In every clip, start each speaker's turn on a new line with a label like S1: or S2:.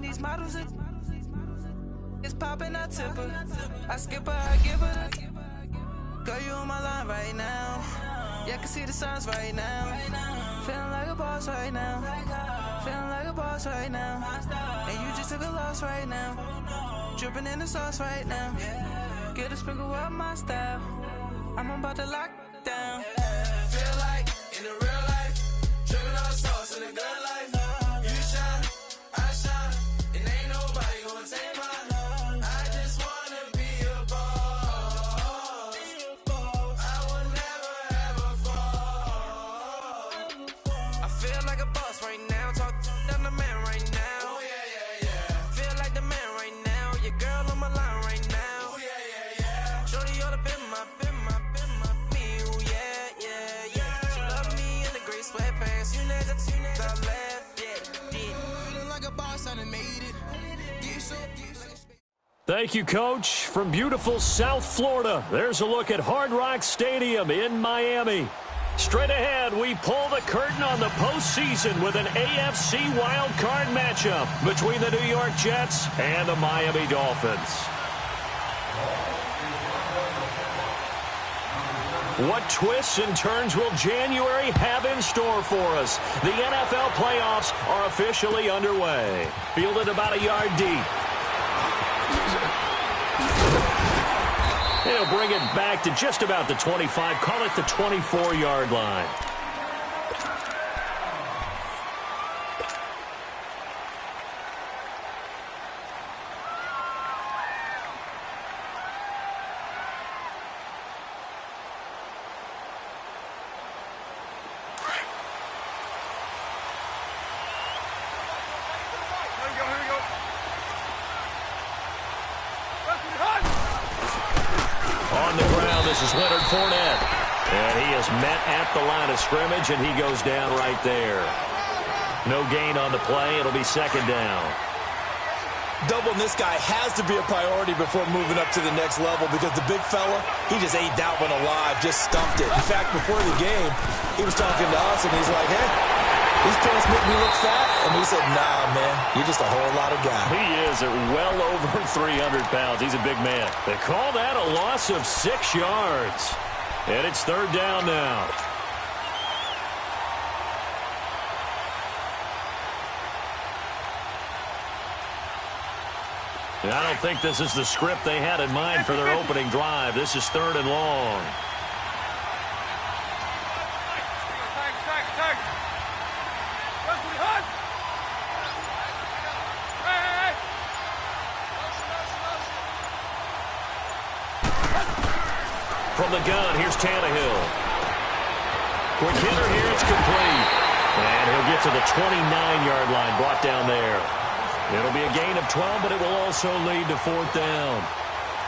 S1: These models it's popping, I tip her. I skip her, I give her the. Girl, you on my line right now. Yeah, I can see the signs right now. Feeling like a boss right now. Feeling like a boss right now. And you just took a loss right now. Dripping in the sauce right now. Get a sprinkle up my style. I'm about to lock down. Feel like in the real life, dripping on sauce in the good life. You shine, I shine, and ain't nobody gonna take mine. I just wanna be a boss. I would never ever fall. I feel like a boss right now. Talk to the man right now. Oh yeah, yeah, yeah. Feel like the man right now. Your girl on my line right now. Oh yeah, yeah, yeah. Shorty oughta been my me. Oh yeah, yeah, yeah. She love me in the gray sweatpants. You never I left, yeah. Feeling like a boss, I done made it.
S2: Thank you, Coach. From beautiful South Florida, there's a look at Hard Rock Stadium in Miami. Straight ahead, we pull the curtain on the postseason with an AFC wildcard matchup between the New York Jets and the Miami Dolphins. What twists and turns will January have in store for us? The NFL playoffs are officially underway. Fielded about a yard deep. He'll bring it back to just about the 25. Call it the 24-yard line. On the ground, this is Leonard Fournette. And he is met at the line of scrimmage, and he goes down right there. No gain on the play. It'll be second down.
S3: Doubling this guy has to be a priority before moving up to the next level because the big fella, he just ate that one alive, just stumped it. In fact, before the game, he was talking to us, and he's like, hey, these pants make me look fat. And we said, nah, man, you're just a whole lot of guy.
S2: He is at well over 300 pounds. He's a big man. They call that a loss of 6 yards. And it's third down now. And I don't think this is the script they had in mind for their opening drive. This is third and long. From the gun, here's Tannehill. Quick hitter here, it's complete. And he'll get to the 29-yard line, brought down there. It'll be a gain of 12, but it will also lead to fourth down.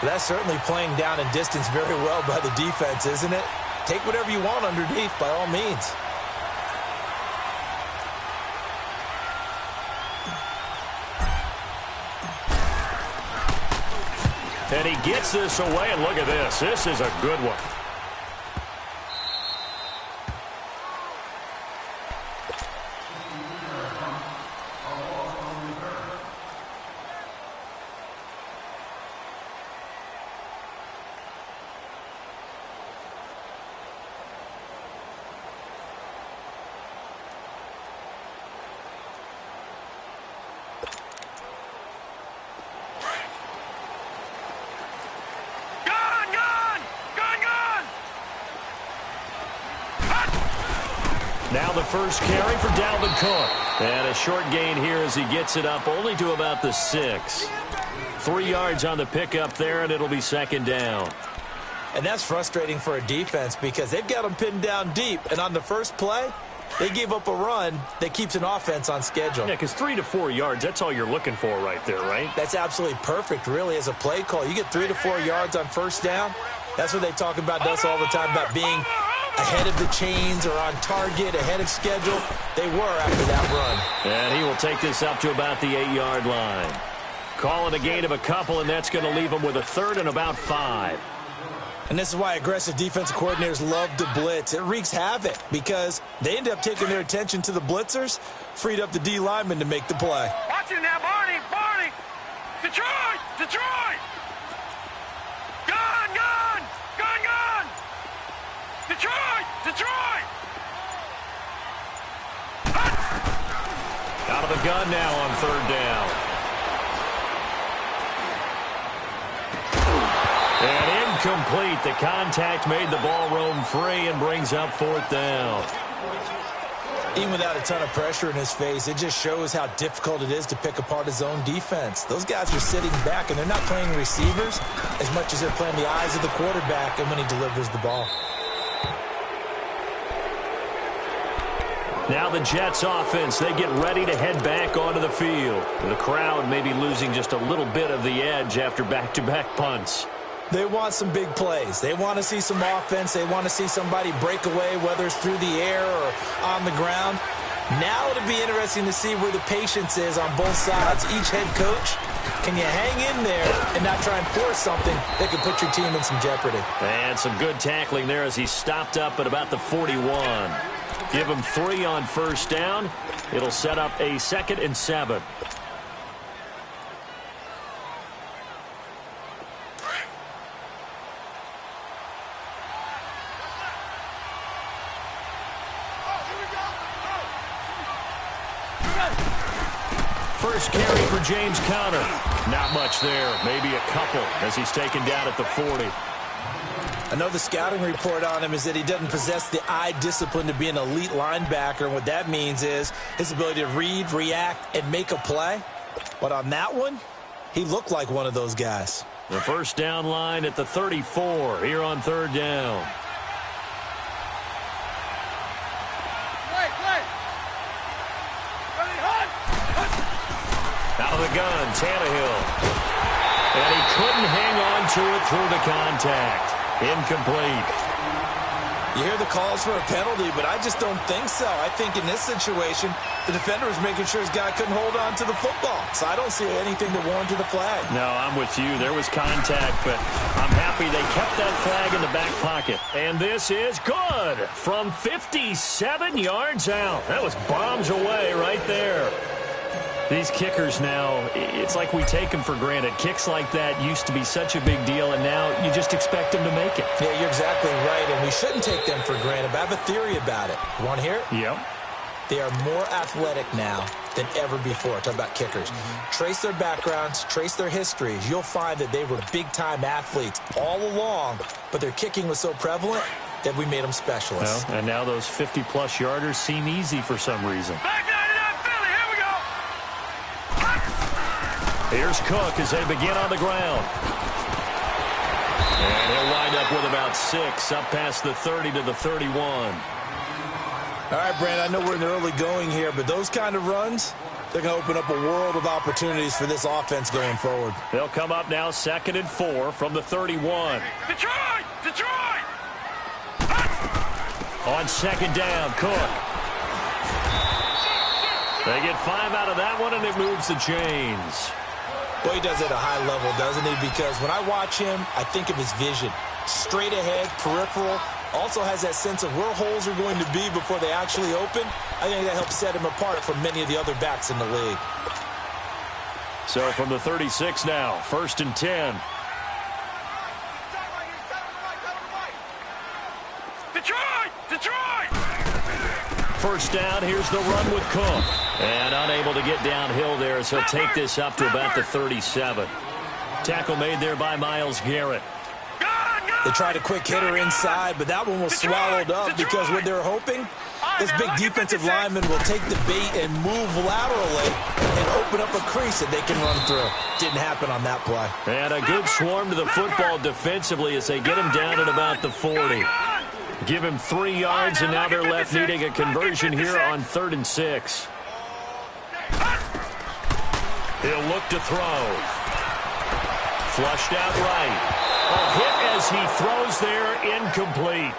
S3: That's certainly playing down in distance very well by the defense, isn't it? Take whatever you want underneath, by all means.
S2: And he gets this away, and look at this. This is a good one. Now the first carry for Dalvin Cook. And a short gain here as he gets it up only to about the 6. 3 yards on the pickup there, and it'll be second down.
S3: And that's frustrating for a defense because they've got them pinned down deep. And on the first play, they gave up a run that keeps an offense on schedule.
S2: Yeah, because 3 to 4 yards, that's all you're looking for right there, right?
S3: That's absolutely perfect, really, as a play call. You get 3 to 4 yards on first down. That's what they talk about us all the time, about being ahead of the chains or on target, ahead of schedule. They were after that run.
S2: And he will take this up to about the 8-yard line. Calling a gain of a couple, and that's going to leave him with a third and about 5.
S3: And this is why aggressive defensive coordinators love to blitz. It wreaks havoc because they end up taking their attention to the blitzers, freed up the D lineman to make the play.
S4: Watch it now, Barney! Barney! Detroit! Detroit! Gun! Gun! Gun! Gun! Detroit! Detroit!
S2: Out of the gun now on 3rd down. And incomplete. The contact made the ball roam free and brings up 4th down.
S3: Even without a ton of pressure in his face, it just shows how difficult it is to pick apart his own defense. Those guys are sitting back, and they're not playing receivers as much as they're playing the eyes of the quarterback and when he delivers the ball.
S2: Now the Jets offense, they get ready to head back onto the field. The crowd may be losing just a little bit of the edge after back-to-back punts.
S3: They want some big plays. They want to see some offense. They want to see somebody break away, whether it's through the air or on the ground. Now it'll be interesting to see where the patience is on both sides. Each head coach, can you hang in there and not try and force something that could put your team in some jeopardy?
S2: And some good tackling there as he stopped up at about the 41. Give him 3 on 1st down. It'll set up a 2nd and 7. First carry for James Conner. Not much there. Maybe a couple as he's taken down at the 40.
S3: I know the scouting report on him is that he doesn't possess the eye discipline to be an elite linebacker. And what that means is his ability to read, react, and make a play. But on that one, he looked like one of those guys.
S2: The 1st down line at the 34 here on 3rd down. Out of the gun, Tannehill. And he couldn't hang on to it through the contact. Incomplete.
S3: You hear the calls for a penalty, but I just don't think so. I think in this situation, the defender was making sure his guy couldn't hold on to the football. So I don't see anything that warranted a flag.
S2: No, I'm with you. There was contact, but I'm happy they kept that flag in the back pocket. And this is good from 57 yards out. That was bombs away right there. These kickers now, it's like we take them for granted. Kicks like that used to be such a big deal, and now you just expect them to make it.
S3: Yeah, you're exactly right, and we shouldn't take them for granted. But I have a theory about it. You want to hear it?
S2: Yep.
S3: They are more athletic now than ever before. Talk about kickers. Trace their backgrounds, trace their histories. You'll find that they were big-time athletes all along, but their kicking was so prevalent that we made them specialists.
S2: Well, and now those 50-plus yarders seem easy for some reason. Here's Cook as they begin on the ground. And he'll wind up with about 6 up past the 30 to the 31.
S3: All right, Brandon, I know we're in the early going here, but those kind of runs, they're going to open up a world of opportunities for this offense going forward.
S2: They'll come up now 2nd and 4 from the 31.
S4: Detroit! Detroit!
S2: On 2nd down, Cook. They get 5 out of that one, and it moves the chains.
S3: Well, he does it at a high level, doesn't he? Because when I watch him, I think of his vision. Straight ahead, peripheral. Also has that sense of where holes are going to be before they actually open. I think that helps set him apart from many of the other backs in the league.
S2: So from the 36 now, 1st and 10.
S4: Detroit! Detroit!
S2: 1st down, here's the run with Cook. And unable to get downhill there as he'll take this up to about the 37. Tackle made there by Myles Garrett.
S3: They tried a quick hitter inside, but that one was swallowed up because what they're hoping, this big defensive lineman will take the bait and move laterally and open up a crease that they can run through. Didn't happen on that play.
S2: And a good swarm to the football defensively as they get him down at about the 40. Give him 3 yards, and now they're left needing a conversion here on 3rd and 6. He'll look to throw. Flushed out right. A hit as he throws there, incomplete.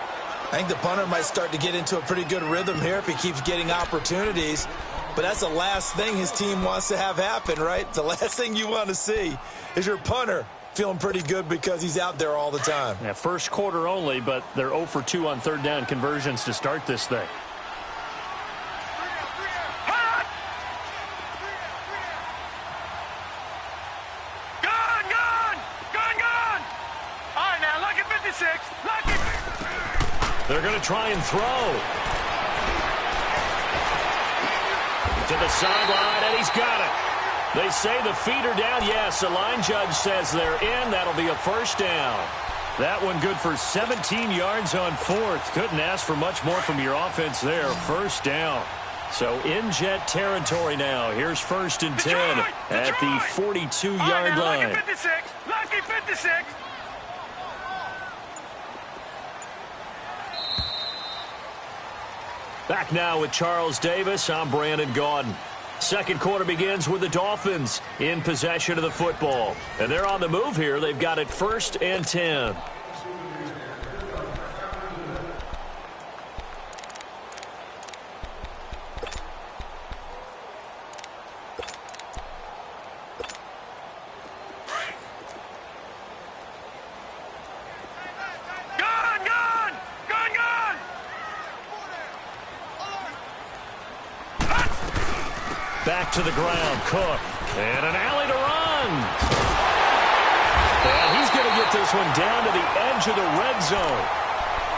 S3: I think the punter might start to get into a pretty good rhythm here if he keeps getting opportunities. But that's the last thing his team wants to have happen, right? The last thing you want to see is your punter feeling pretty good because he's out there all the time.
S2: Yeah, first quarter only, but they're 0 for 2 on third down conversions to start this thing. They're going to try and throw. To the sideline, and he's got it. They say the feet are down. Yes, the line judge says they're in. That'll be a first down. That one good for 17 yards on fourth. Couldn't ask for much more from your offense there. First down. So in Jet territory now. Here's 1st and 10 at the 42-yard line.
S4: Lucky 56. Lucky 56.
S2: Back now with Charles Davis. I'm Brandon Gaudin. Second quarter begins with the Dolphins in possession of the football. And they're on the move here. They've got it 1st and 10. Back to the ground, Cook. And an alley to run. And he's going to get this one down to the edge of the red zone.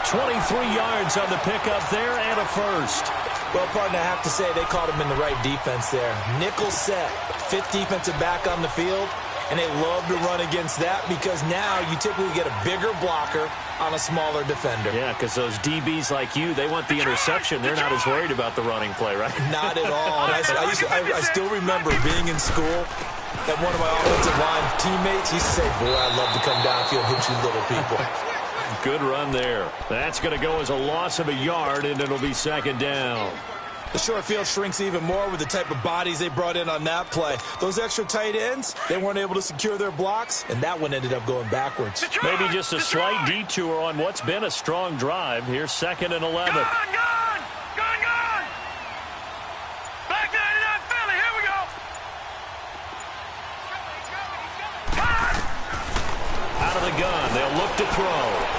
S2: 23 yards on the pickup there and a first.
S3: Well, partner, I have to say they caught him in the right defense there. Nickel set, 5th defensive back on the field. And they love to run against that because now you typically get a bigger blocker on a smaller defender.
S2: Yeah, because those DBs like you, they want the interception. They're not as worried about the running play, right?
S3: Not at all. I still remember being in school that one of my offensive line teammates used to say, boy, I'd love to come downfield and hit you little people.
S2: Good run there. That's going to go as a loss of a yard, and it'll be 2nd down.
S3: The short field shrinks even more with the type of bodies they brought in on that play. Those extra tight ends, they weren't able to secure their blocks, and that one ended up going backwards.
S2: Maybe just a slight detour on what's been a strong drive. Here's 2nd and 11.
S4: Gone! Back 99 Philly, here we go!
S2: Out of the gun, they'll look to throw.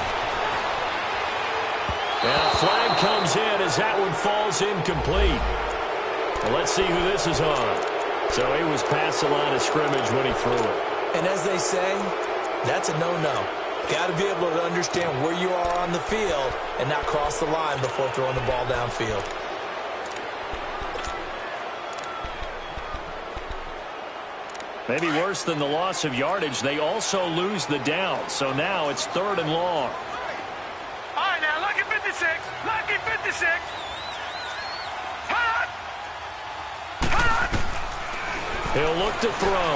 S2: And a flag comes in as that one falls incomplete. Well, let's see who this is on. So he was past the line of scrimmage when he threw it.
S3: And as they say, that's a no-no. Got to be able to understand where you are on the field and not cross the line before throwing the ball downfield.
S2: Maybe worse than the loss of yardage, they also lose the down. So now it's 3rd and long.
S4: All right, now, lucky 56. Lucky 56. Hot! Hot!
S2: He'll look to throw.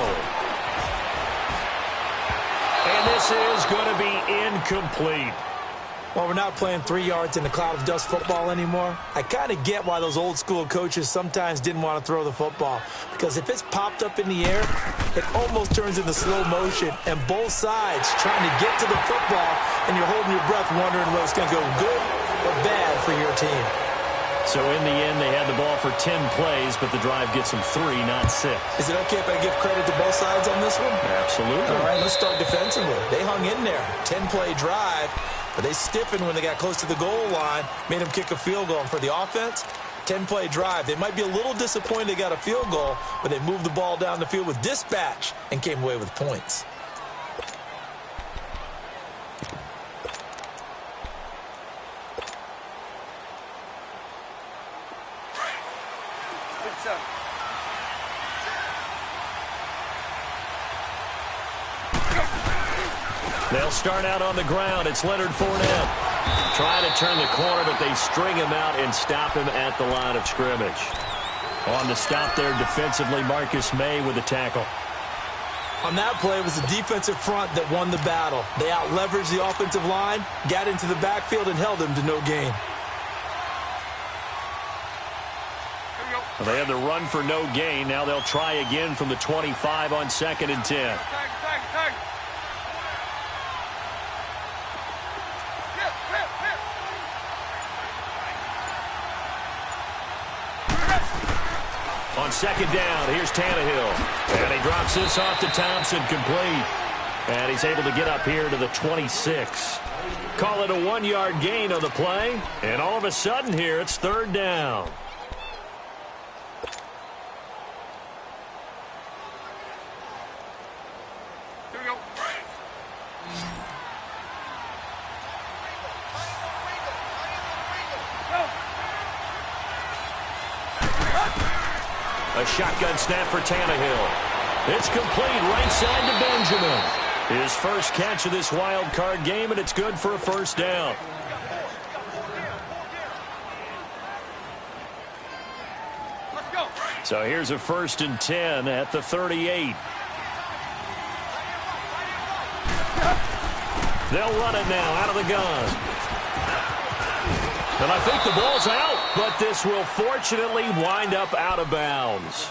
S2: And this is going to be incomplete.
S3: While we're not playing 3 yards in a cloud of dust football anymore, I kind of get why those old school coaches sometimes didn't want to throw the football. Because if it's popped up in the air, it almost turns into slow motion. And both sides trying to get to the football, and you're holding your breath wondering whether it's going to go good or bad for your team.
S2: So in the end, they had the ball for 10 plays, but the drive gets them 3, not 6.
S3: Is it okay if I give credit to both sides on this one?
S2: Absolutely.
S3: All right, let's start defensively. They hung in there. 10-play drive. But they stiffened when they got close to the goal line, made them kick a field goal. And for the offense, 10-play drive. They might be a little disappointed they got a field goal, but they moved the ball down the field with dispatch and came away with points.
S2: They'll start out on the ground. It's Leonard Fournette. Trying to turn the corner, but they string him out and stop him at the line of scrimmage. On the stop there defensively, Marcus May with a tackle.
S3: On that play, it was the defensive front that won the battle. They out-leveraged the offensive line, got into the backfield, and held him to no gain.
S2: Well, they had the run for no gain. Now they'll try again from the 25 on 2nd and 10. On 2nd down, here's Tannehill. And he drops this off to Thompson, complete. And he's able to get up here to the 26. Call it a 1-yard gain on the play. And all of a sudden here, it's third down.
S4: Here we go.
S2: A shotgun snap for Tannehill. It's complete right side to Benjamin. His first catch of this wild card game, and it's good for a first down.
S4: Let's go.
S2: So here's a 1st and 10 at the 38. They'll run it now out of the gun. And I think the ball's out, but this will fortunately wind up out of bounds.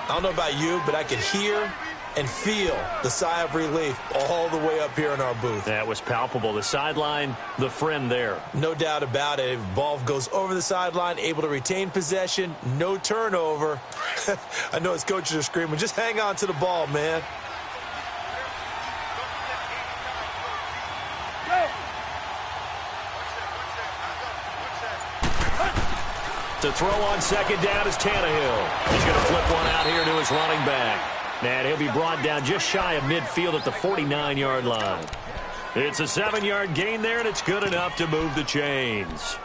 S3: I don't know about you, but I could hear and feel the sigh of relief all the way up here in our booth.
S2: That was palpable. The sideline, the friend there.
S3: No doubt about it. If the ball goes over the sideline, able to retain possession, no turnover. I know his coaches are screaming, just hang on to the ball, man.
S2: To throw on second down is Tannehill. He's going to flip one out here to his running back. And he'll be brought down just shy of midfield at the 49-yard line. It's a 7-yard gain there, and it's good enough to move the chains.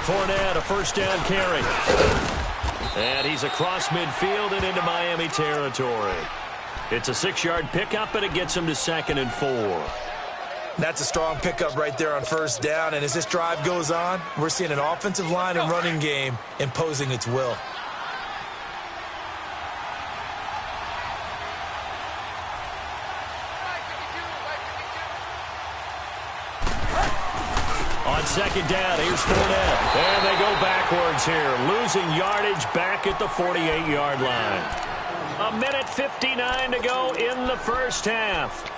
S2: Fournette, a first down carry. And he's across midfield and into Miami territory. It's a 6-yard pickup, and it gets him to 2nd and 4.
S3: That's a strong pickup right there on first down. And as this drive goes on, we're seeing an offensive line and running game imposing its will.
S2: On second down, here's Fournette. And they go backwards here, losing yardage back at the 48-yard line. 1:59 to go in the first half.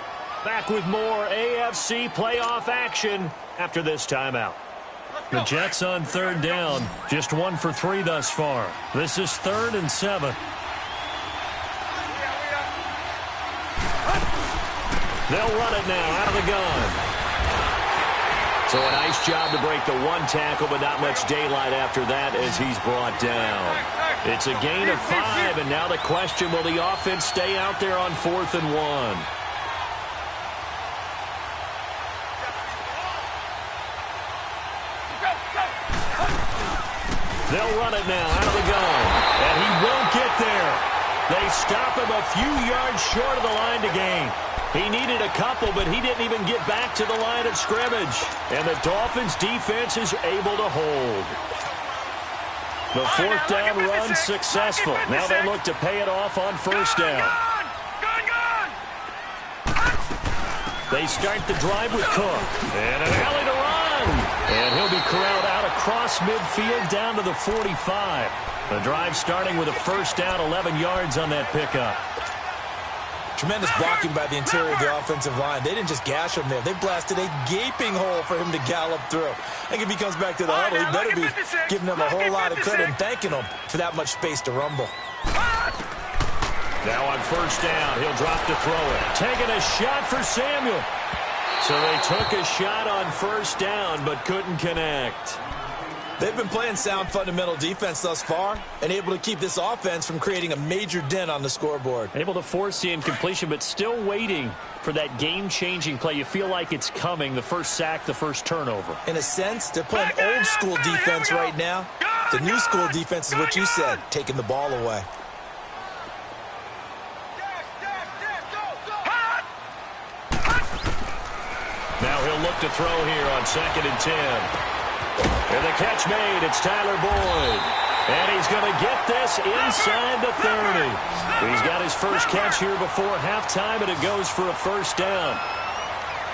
S2: Back with more AFC playoff action after this timeout. The Jets on third down, just 1 for 3 thus far. This is 3rd and 7. They'll run it now out of the gun. So a nice job to break the 1 tackle, but not much daylight after that as he's brought down. It's a gain of 5, and now the question, will the offense stay out there on 4th and 1? They'll run it now out of the gun, and he won't get there. They stop him a few yards short of the line to gain. He needed a couple, but he didn't even get back to the line of scrimmage. And the Dolphins' defense is able to hold. The 4th down run successful. Now they look to pay it off on first down. They start the drive with Cook. And an alley to run. And he'll be corralled out across midfield down to the 45. The drive starting with a first down, 11 yards on that pickup.
S3: Tremendous blocking by the interior of the offensive line. They didn't just gash him there. They blasted a gaping hole for him to gallop through. I think if he comes back to the huddle, he better be giving them a whole lot of credit and thanking them for that much space to rumble.
S2: Now on first down, he'll drop to throw it. Taking a shot for Samuel. So they took a shot on first down, but couldn't connect.
S3: They've been playing sound fundamental defense thus far and able to keep this offense from creating a major dent on the scoreboard.
S2: Able to force the incompletion, but still waiting for that game-changing play. You feel like it's coming, the first sack, the first turnover.
S3: In a sense, they're playing old-school defense right now. The new-school defense is what you said, taking the ball away.
S2: Now he'll look to throw here on 2nd and 10. And the catch made, it's Tyler Boyd. And he's going to get this inside the 30. He's got his first catch here before halftime, and it goes for a first down.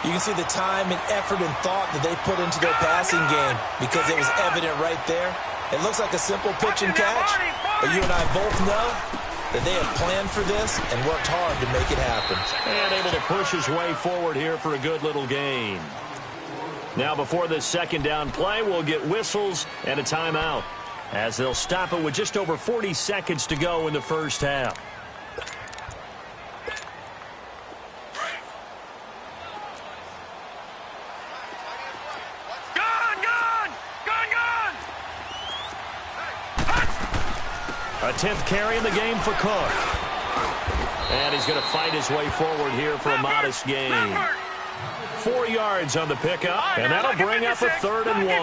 S3: You can see the time and effort and thought that they put into their passing game because it was evident right there. It looks like a simple pitch and catch, but you and I both know that they have planned for this and worked hard to make it happen.
S2: And able to push his way forward here for a good little gain. Now before this second down play, we'll get whistles and a timeout, as they'll stop it with just over 40 seconds to go in the first half. A 10th carry in the game for Cook. And he's going to fight his way forward here for a modest gain. 4 yards on the pickup, and that'll bring up a 3rd and 1.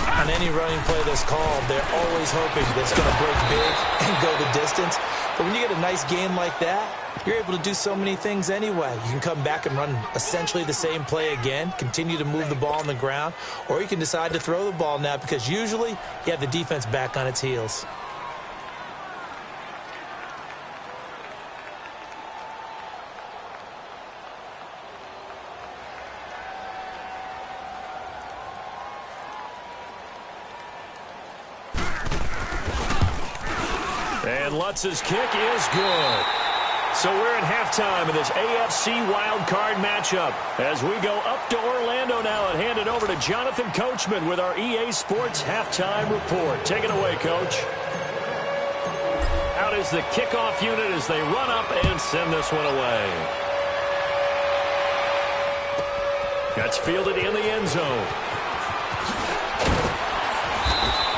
S3: On any running play that's called, they're always hoping that it's going to break big and go the distance. But when you get a nice gain like that, you're able to do so many things anyway. You can come back and run essentially the same play again, continue to move the ball on the ground, or you can decide to throw the ball now because usually you have the defense back on its heels.
S2: And Lutz's kick is good. So we're at halftime in this AFC wildcard matchup as we go up to Orlando now and hand it over to Jonathan Coachman with our EA Sports halftime report. Take it away, Coach. Out is the kickoff unit as they run up and send this one away. That's fielded in the end zone.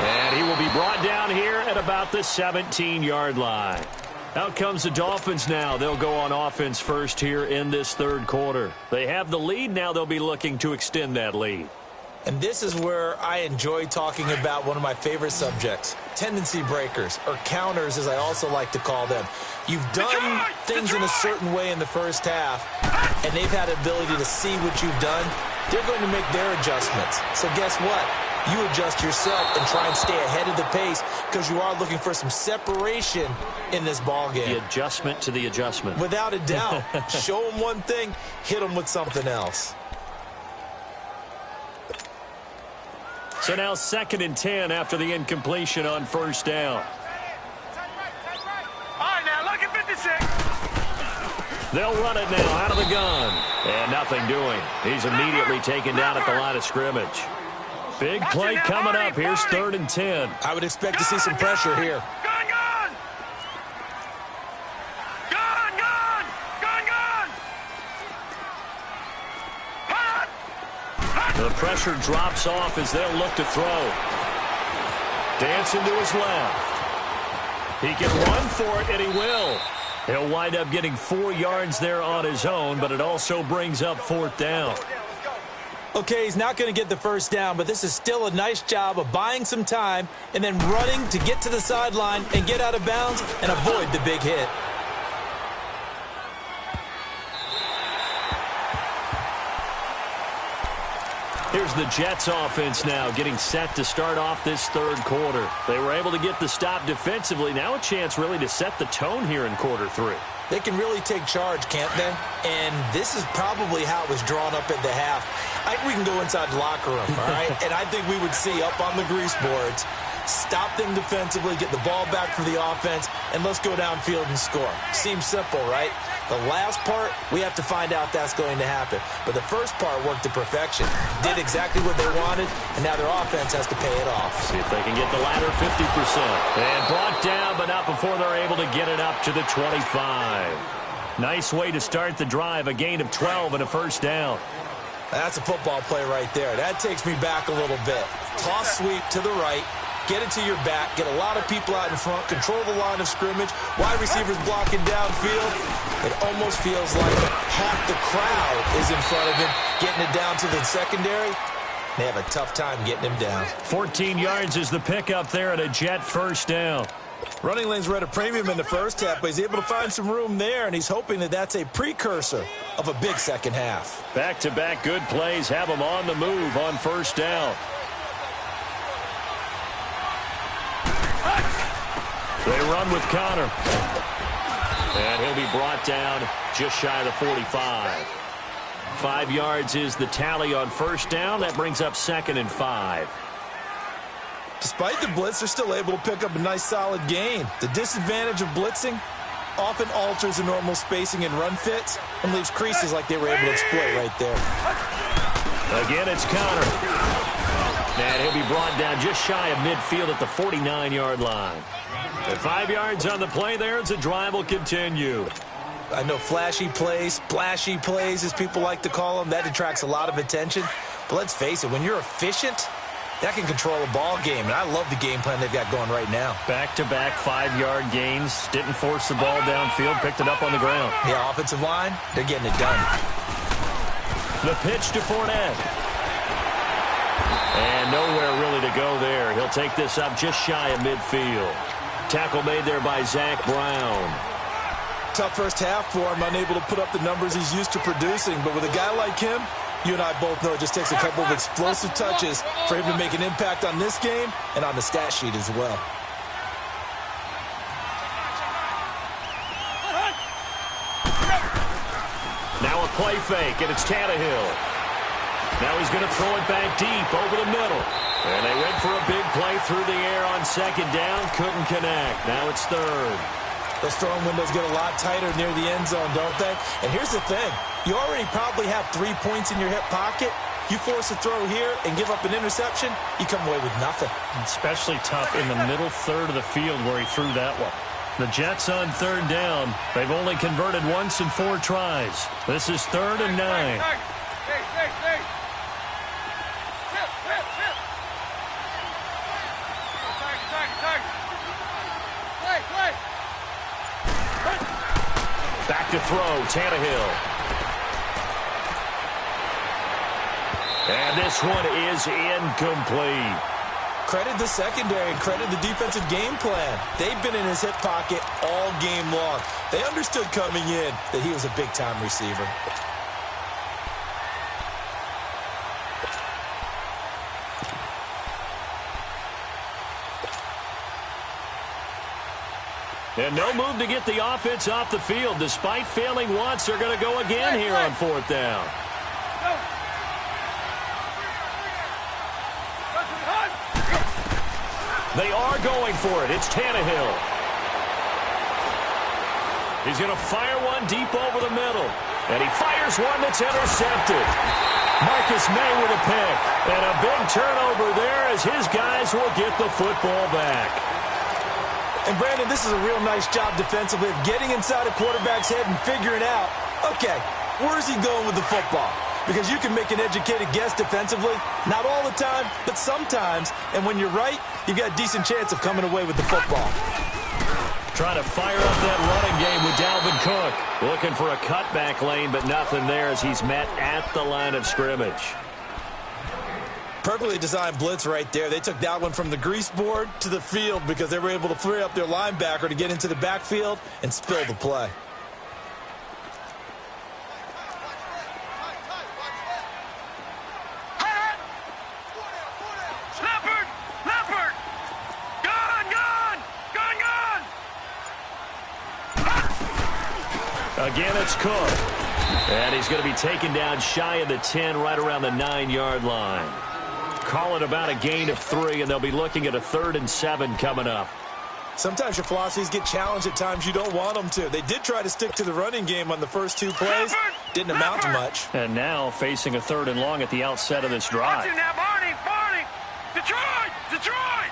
S2: And he will be brought down here at about the 17-yard line. Out comes the Dolphins now. They'll go on offense first here in this third quarter. They have the lead. Now they'll be looking to extend that lead.
S3: And this is where I enjoy talking about one of my favorite subjects, tendency breakers, or counters as I also like to call them. You've done things in a certain way in the first half, and they've had the ability to see what you've done. They're going to make their adjustments. So guess what? You adjust yourself and try and stay ahead of the pace because you are looking for some separation in this ball game.
S2: The adjustment to the adjustment.
S3: Without a doubt. Show them one thing, hit them with something else.
S2: So now 2nd and 10 after the incompletion on first down.
S4: All right, now look at 56.
S2: They'll run it now out of the gun. And nothing doing. He's immediately taken down at the line of scrimmage. Big play coming up. Here's 3rd and 10.
S3: I would expect to see some pressure here.
S4: Gun, gun! Gun, gun! Gun, gun! Hot!
S2: The pressure drops off as they'll look to throw. Dancing to his left. He can run for it, and he will. He'll wind up getting 4 yards there on his own, but it also brings up 4th down.
S3: Okay, he's not going to get the first down, but this is still a nice job of buying some time and then running to get to the sideline and get out of bounds and avoid the big hit.
S2: Here's the Jets offense now getting set to start off this third quarter. They were able to get the stop defensively. Now a chance really to set the tone here in quarter 3.
S3: They can really take charge, can't they? And this is probably how it was drawn up at the half. I think we can go inside the locker room, all right? And I think we would see up on the grease boards, stop them defensively, get the ball back for the offense, and let's go downfield and score. Seems simple, right? The last part, we have to find out that's going to happen. But the first part worked to perfection. Did exactly what they wanted, and now their offense has to pay it off.
S2: See if they can get the latter 50%. And brought down, but not before they're able to get it up to the 25. Nice way to start the drive, a gain of 12 and a first down.
S3: That's a football play right there. That takes me back a little bit. Toss sweep to the right. Get it to your back. Get a lot of people out in front. Control the line of scrimmage. Wide receivers blocking downfield. It almost feels like half the crowd is in front of him, getting it down to the secondary. They have a tough time getting him down.
S2: 14 yards is the pickup there and a Jet first down.
S3: Running lanes were at a premium in the first half, but he's able to find some room there, and he's hoping that that's a precursor of a big second half.
S2: Back-to-back good plays have him on the move on first down. They run with Connor. And he'll be brought down just shy of the 45. 5 yards is the tally on first down. That brings up 2nd and 5.
S3: Despite the blitz, they're still able to pick up a nice, solid gain. The disadvantage of blitzing often alters the normal spacing and run fits and leaves creases like they were able to exploit right there.
S2: Again, it's Connor. And he'll be brought down just shy of midfield at the 49-yard line. At 5 yards on the play there, as the drive will continue.
S3: I know flashy plays, splashy plays, as people like to call them, that attracts a lot of attention. But let's face it, when you're efficient, that can control a ball game, and I love the game plan they've got going right now.
S2: Back-to-back 5-yard gains. Didn't force the ball downfield, picked it up on the ground.
S3: Yeah, offensive line, they're getting it done.
S2: The pitch to Fournette. And nowhere really to go there. He'll take this up just shy of midfield. Tackle made there by Zach Brown.
S3: Tough first half for him, unable to put up the numbers he's used to producing. But with a guy like him, you and I both know it just takes a couple of explosive touches for him to make an impact on this game and on the stat sheet as well.
S2: Now a play fake, and it's Tannehill. Now he's going to throw it back deep over the middle. And they went for a big play through the air on 2nd down. Couldn't connect. Now it's 3rd.
S3: Those throwing windows get a lot tighter near the end zone, don't they? And here's the thing. You already probably have 3 points in your hip pocket. You force a throw here and give up an interception, you come away with nothing.
S2: Especially tough in the middle third of the field where he threw that one. The Jets on 3rd down. They've only converted once in 4 tries. This is 3rd and 9. Back to throw, Tannehill. And this one is incomplete.
S3: Credit the secondary and credit the defensive game plan. They've been in his hip pocket all game long. They understood coming in that he was a big-time receiver.
S2: And no move to get the offense off the field. Despite failing once, they're going to go again here on 4th down. They are going for it. It's Tannehill. He's going to fire one deep over the middle. And he fires one that's intercepted. Marcus May with a pick. And a big turnover there as his guys will get the football back.
S3: And, Brandon, this is a real nice job defensively of getting inside a quarterback's head and figuring out, okay, where's he going with the football? Because you can make an educated guess defensively, not all the time, but sometimes. And when you're right, you've got a decent chance of coming away with the football.
S2: Trying to fire up that running game with Dalvin Cook. Looking for a cutback lane, but nothing there as he's met at the line of scrimmage.
S3: Perfectly designed blitz right there. They took that one from the grease board to the field because they were able to free up their linebacker to get into the backfield and spill the play.
S2: Again, it's Cook. And he's going to be taken down shy of the 10, right around the 9-yard line. Call it about a gain of 3, and they'll be looking at a 3rd and 7 coming up.
S3: Sometimes your philosophies get challenged at times you don't want them to. They did try to stick to the running game on the first 2 plays. Didn't amount to much.
S2: And now facing a 3rd and long at the outset of this drive.
S4: Watch it now, Barney! Detroit! Detroit!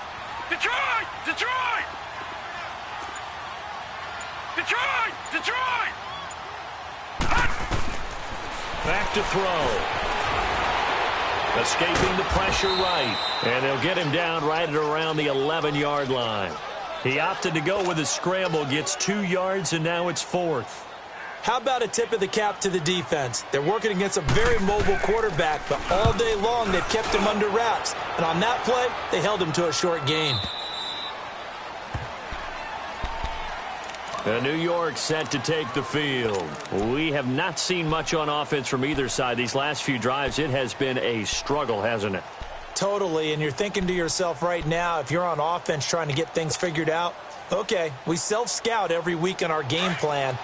S4: Detroit! Detroit! Detroit! Detroit!
S2: Back to throw. Escaping the pressure right. And they'll get him down right at around the 11-yard line. He opted to go with a scramble, gets 2 yards, and now it's 4th.
S3: How about a tip of the cap to the defense? They're working against a very mobile quarterback, but all day long they've kept him under wraps. And on that play, they held him to a short gain.
S2: New York set to take the field. We have not seen much on offense from either side. These last few drives, it has been a struggle, hasn't it?
S3: Totally, and you're thinking to yourself right now, if you're on offense trying to get things figured out, Okay, we self-scout every week in our game plan.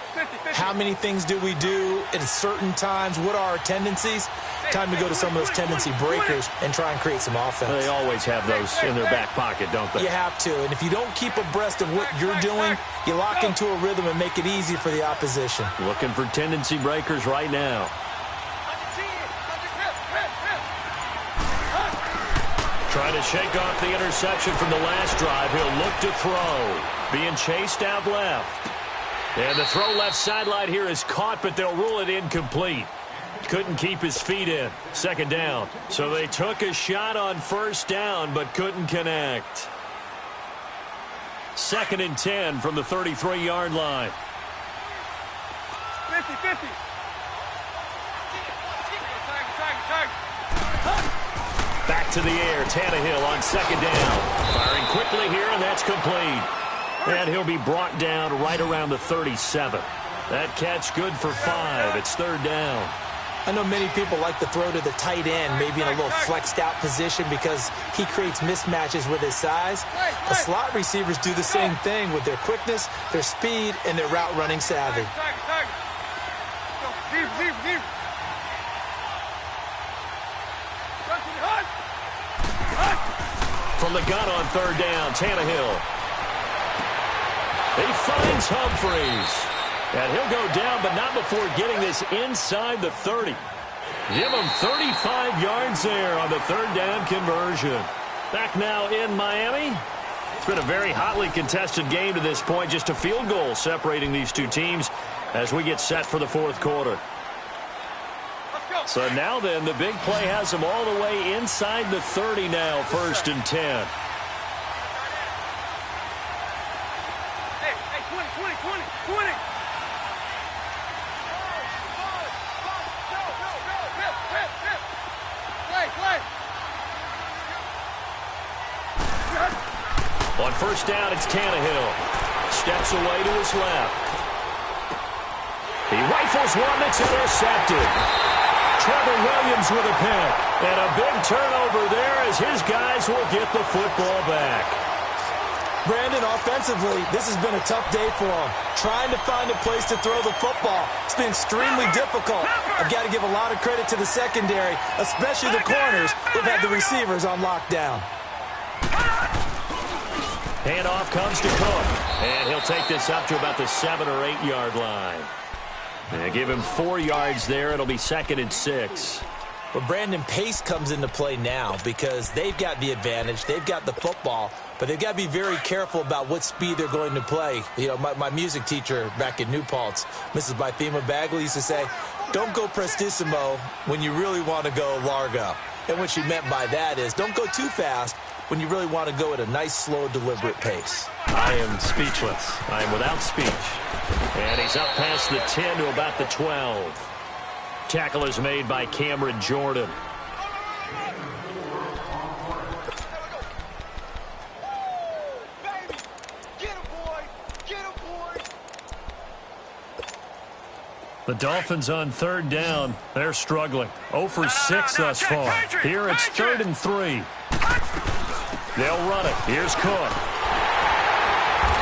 S3: How many things do we do at certain times? What are our tendencies? Time to go to some of those tendency breakers and try and create some offense.
S2: They always have those in their back pocket, don't they?
S3: You have to, and if you don't keep abreast of what you're doing, you lock into a rhythm and make it easy for the opposition.
S2: Looking for tendency breakers right now. Trying to shake off the interception from the last drive. He'll look to throw. Being chased out left. And the throw left sideline here is caught, but they'll rule it incomplete. Couldn't keep his feet in. Second down. So they took a shot on first down, but couldn't connect. 2nd and 10 from the 33-yard line.
S4: 50-50.
S2: Back to the air. Tannehill on 2nd down. Firing quickly here, and that's complete. And he'll be brought down right around the 37. That catch good for 5. It's 3rd down.
S3: I know many people like to throw to the tight end, maybe in a little flexed out position because he creates mismatches with his size. The slot receivers do the same thing with their quickness, their speed, and their route running savvy.
S2: From the gun on 3rd down, Tannehill. He finds Humphries. And he'll go down, but not before getting this inside the 30. Give him 35 yards there on the 3rd down conversion. Back now in Miami. It's been a very hotly contested game to this point. Just a field goal separating these two teams as we get set for the 4th quarter. So now then, the big play has them all the way inside the 30 now, 1st and 10.
S4: Hey, 20.
S2: On 1st down, it's Tannehill. Steps away to his left. He rifles one that's intercepted. Trevor Williams with a pick. And a big turnover there as his guys will get the football back.
S3: Brandon, offensively, this has been a tough day for him. Trying to find a place to throw the football. It's been extremely difficult. I've got to give a lot of credit to the secondary, especially the corners. They've had the receivers on lockdown.
S2: Handoff comes to Cook. And he'll take this up to about the 7 or 8 yard line. And give him 4 yards there. It'll be 2nd and 6.
S3: But Brandon, pace comes into play now because they've got the advantage. They've got the football, but they've got to be very careful about what speed they're going to play. You know, my music teacher back in New Paltz, Mrs. Bythema Bagley, used to say, don't go prestissimo when you really want to go largo. And what she meant by that is don't go too fast when you really want to go at a nice, slow, deliberate pace.
S2: I am speechless. I am without speech. And he's up past the 10 to about the 12. Tackle is made by Cameron Jordan. The Dolphins on 3rd down. They're struggling. 0 for 6 thus far. Here it's 3rd and 3. They'll run it. Here's Cook.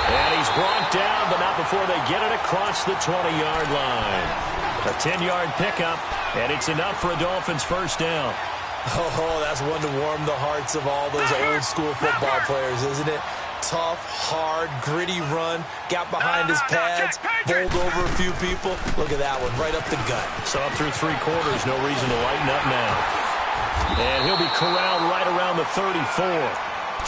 S2: And he's brought down, but not before they get it across the 20-yard line. A 10-yard pickup, and it's enough for a Dolphins 1st down.
S3: Oh, that's one to warm the hearts of all those old-school football players, isn't it? Tough, hard, gritty run. Got behind his pads, bowled over a few people. Look at that one, right up the gut.
S2: So up through 3 quarters, no reason to lighten up now. And he'll be corralled right around the 34.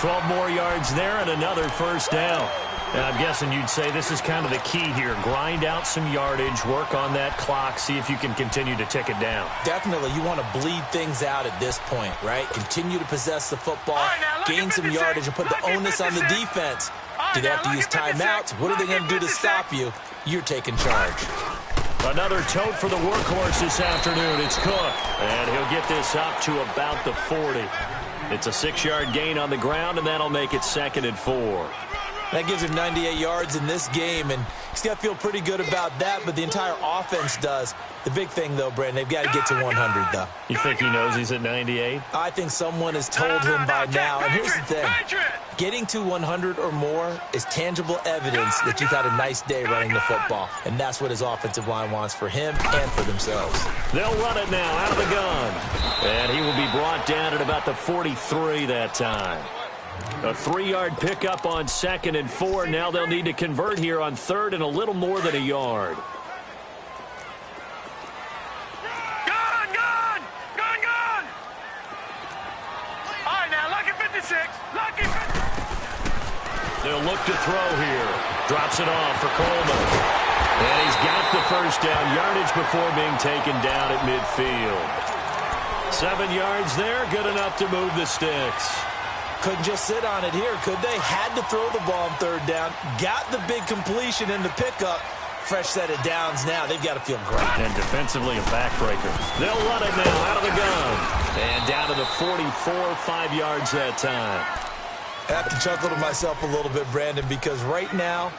S2: 12 more yards there and another 1st down. And I'm guessing you'd say this is kind of the key here. Grind out some yardage, work on that clock, see if you can continue to tick it down.
S3: Definitely. You want to bleed things out at this point, right? Continue to possess the football, gain some yardage, and put the onus on the defense. Do they have to use timeouts? What are they going to do to stop you? You're taking charge.
S2: Another tote for the workhorse this afternoon. It's Cook. And he'll get this up to about the 40. It's a 6-yard gain on the ground, and that'll make it 2nd and 4.
S3: That gives him 98 yards in this game, and he's got to feel pretty good about that, but the entire offense does. The big thing, though, Brandon, they've got to get to 100, though.
S2: You think he knows he's at 98?
S3: I think someone has told him by now. And here's the thing. Getting to 100 or more is tangible evidence that you've had a nice day running the football, and that's what his offensive line wants for him and for themselves.
S2: They'll run it now out of the gun, and he will be brought down at about the 43 that time. A 3-yard pickup on 2nd and 4. Now they'll need to convert here on 3rd and a little more than a yard.
S4: Gun! All right, now, lucky 56. Lucky 56.
S2: They'll look to throw here. Drops it off for Coleman. And he's got the first down yardage before being taken down at midfield. 7 yards there, good enough to move the sticks.
S3: Couldn't just sit on it here, could they? Had to throw the ball on 3rd down. Got the big completion in the pickup. Fresh set of downs now. They've got to feel great.
S2: And defensively a backbreaker. They'll run it now out of the gun. And down to the 44, 5 yards that time.
S3: I have to chuckle to myself a little bit, Brandon, because right now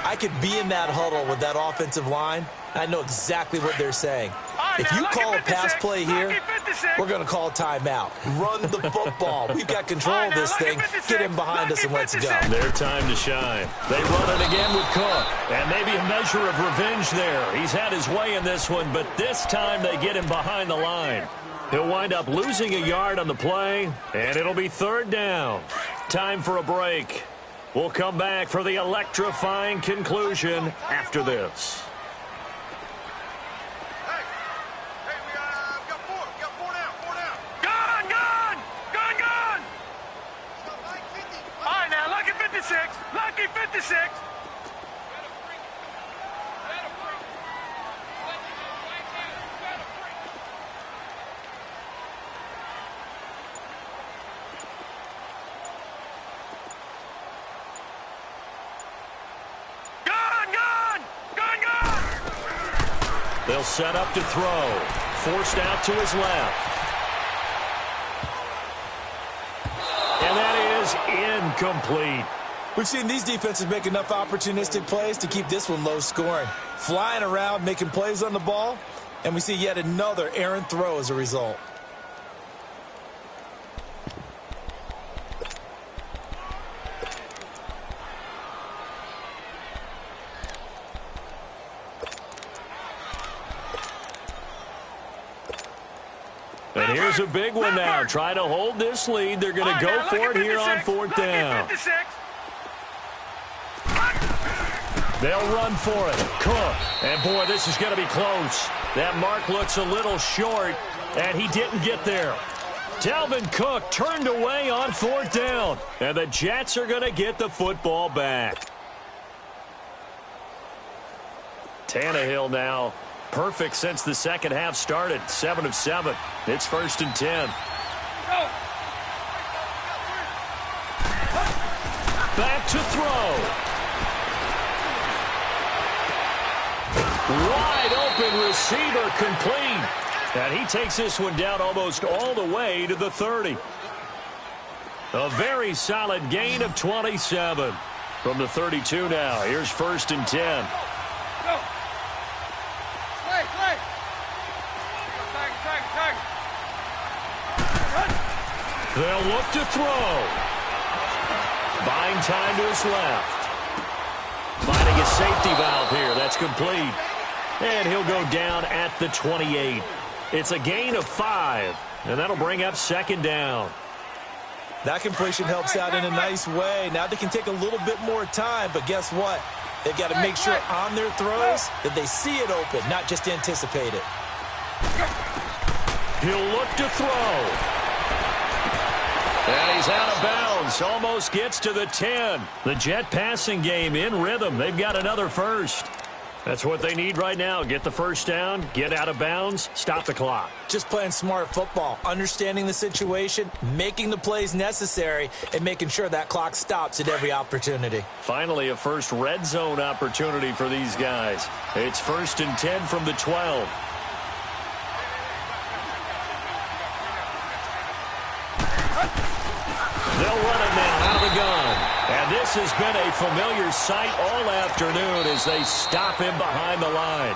S3: I could be in that huddle with that offensive line. I know exactly what they're saying. If you call a pass play here, we're going to call a timeout. Run the football. We've got control of this thing. Get him behind us and let's go.
S2: Their time to shine. They run it again with Cook. And maybe a measure of revenge there. He's had his way in this one, but this time they get him behind the line. He'll wind up losing a yard on the play, and it'll be 3rd down. Time for a break. We'll come back for the electrifying conclusion after this.
S4: Lucky 56. Gun!
S2: They'll set up to throw. Forced out to his left. And that is incomplete.
S3: We've seen these defenses make enough opportunistic plays to keep this one low scoring. Flying around, making plays on the ball, and we see yet another errant throw as a result.
S2: And here's a big one now. Trying to hold this lead. They're going to go for it here on 4th down. They'll run for it. Cook. And, boy, this is going to be close. That mark looks a little short, and he didn't get there. Dalvin Cook turned away on 4th down. And the Jets are going to get the football back. Tannehill now. Perfect since the second half started. 7 of 7. It's 1st and 10. Back to throw. Wide open receiver complete. And he takes this one down almost all the way to the 30. A very solid gain of 27. From the 32 now. Here's 1st and 10. They'll look to throw. Buying time to his left. Finding a safety valve here. That's complete. And he'll go down at the 28. It's a gain of 5. And that'll bring up 2nd down.
S3: That completion helps out in a nice way. Now they can take a little bit more time, but guess what? They've got to make sure on their throws that they see it open, not just anticipate it.
S2: He'll look to throw. And he's out of bounds. Almost gets to the 10. The Jet passing game in rhythm. They've got another first. That's what they need right now. Get the first down, get out of bounds, stop the clock.
S3: Just playing smart football, understanding the situation, making the plays necessary, and making sure that clock stops at every opportunity.
S2: Finally, a first red zone opportunity for these guys. It's 1st and 10 from the 12. They'll run it now out of the gun. And this this has been a familiar sight all afternoon as they stop him behind the line.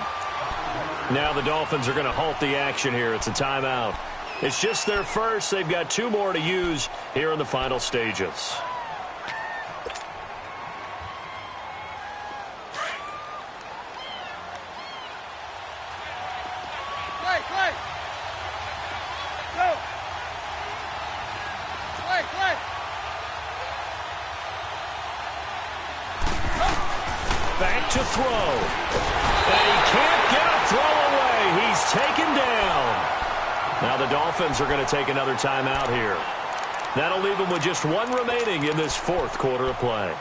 S2: Now the Dolphins are going to halt the action here. It's a timeout. It's just their first. They've got 2 more to use here in the final stages. Back to throw. And he can't get a throw away. He's taken down. Now the Dolphins are going to take another timeout here. That'll leave them with just 1 remaining in this 4th quarter of play.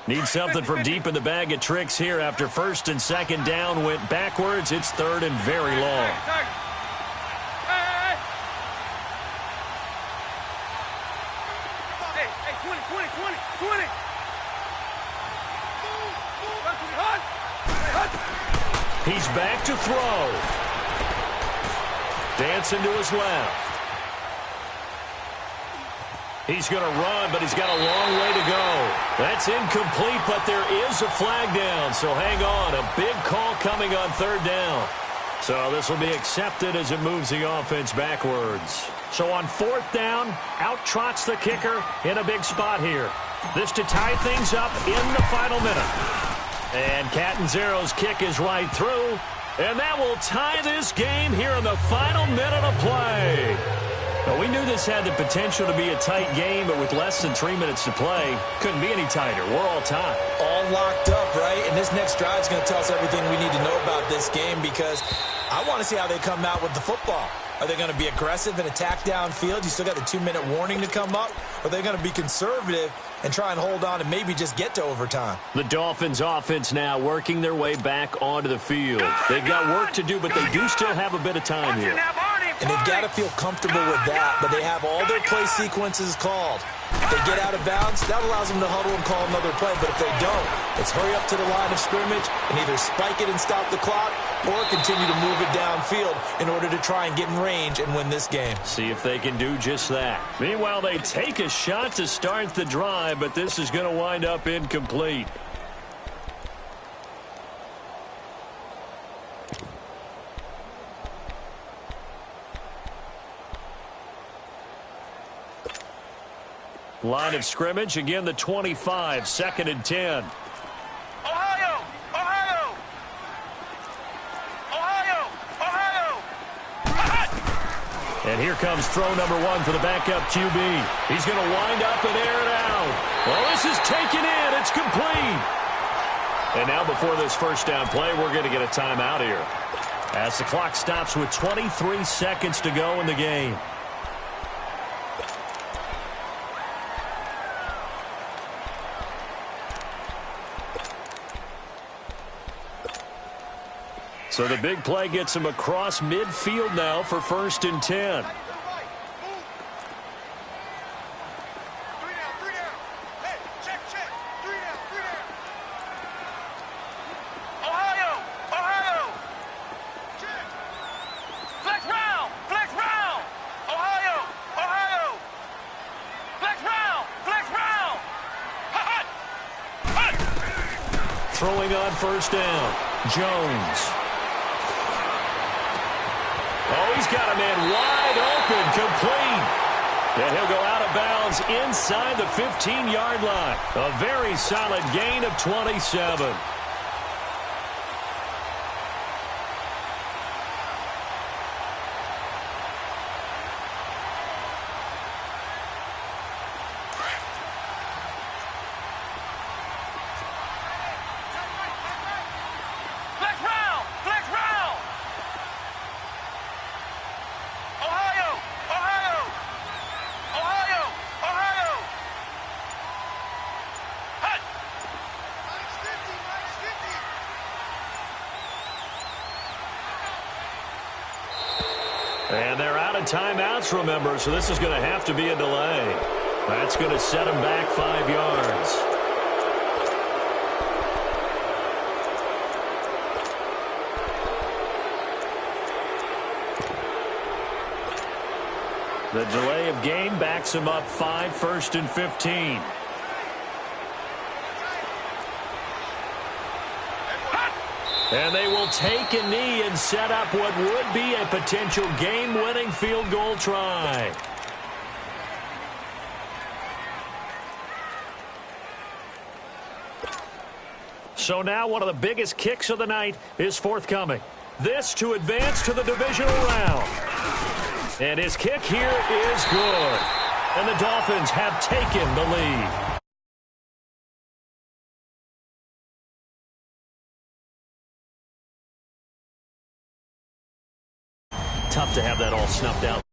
S2: Need something from deep in the bag of tricks here after 1st and 2nd down went backwards. It's 3rd and very long.
S4: Hey, 20.
S2: He's back to throw. Dancing to his left. He's going to run, but he's got a long way to go. That's incomplete, but there is a flag down. So hang on. A big call coming on 3rd down. So this will be accepted as it moves the offense backwards. So on 4th down, out trots the kicker in a big spot here. This to tie things up in the final minute. And Catanzero's kick is right through. And that will tie this game here in the final minute of play. Well, we knew this had the potential to be a tight game, but with less than 3 minutes to play, couldn't be any tighter. We're all tied.
S3: All locked up, right? And this next drive is going to tell us everything we need to know about this game because I want to see how they come out with the football. Are they going to be aggressive and attack downfield? You still got the 2-minute warning to come up? Or are they going to be conservative and try and hold on and maybe just get to overtime?
S2: The Dolphins offense now working their way back onto the field. They've got work to do, but they do still have a bit of time here.
S3: And they've got to feel comfortable with that, but they have all their play sequences called. If they get out of bounds, that allows them to huddle and call another play. But if they don't, it's hurry up to the line of scrimmage and either spike it and stop the clock or continue to move it downfield in order to try and get in range and win this game.
S2: See if they can do just that. Meanwhile, they take a shot to start the drive, but this is going to wind up incomplete. Line of scrimmage, again the 25, 2nd and 10.
S4: Ohio!
S2: And here comes throw number 1 for the backup QB. He's going to wind up and air it out. Well, this is taken in. It's complete. And now before this 1st down play, we're going to get a timeout here. As the clock stops with 23 seconds to go in the game. So the big play gets him across midfield now for 1st and 10. Throwing on 1st down, Jones. Oh, he's got a man wide open, complete. And he'll go out of bounds inside the 15-yard line. A very solid gain of 27. And they're out of timeouts, remember, so this is going to have to be a delay. That's going to set them back 5 yards. The delay of game backs him up 5, 1st and 15. And they will take a knee and set up what would be a potential game-winning field goal try. So now one of the biggest kicks of the night is forthcoming. This to advance to the divisional round. And his kick here is good. And the Dolphins have taken the lead. Tough to have that all snuffed out.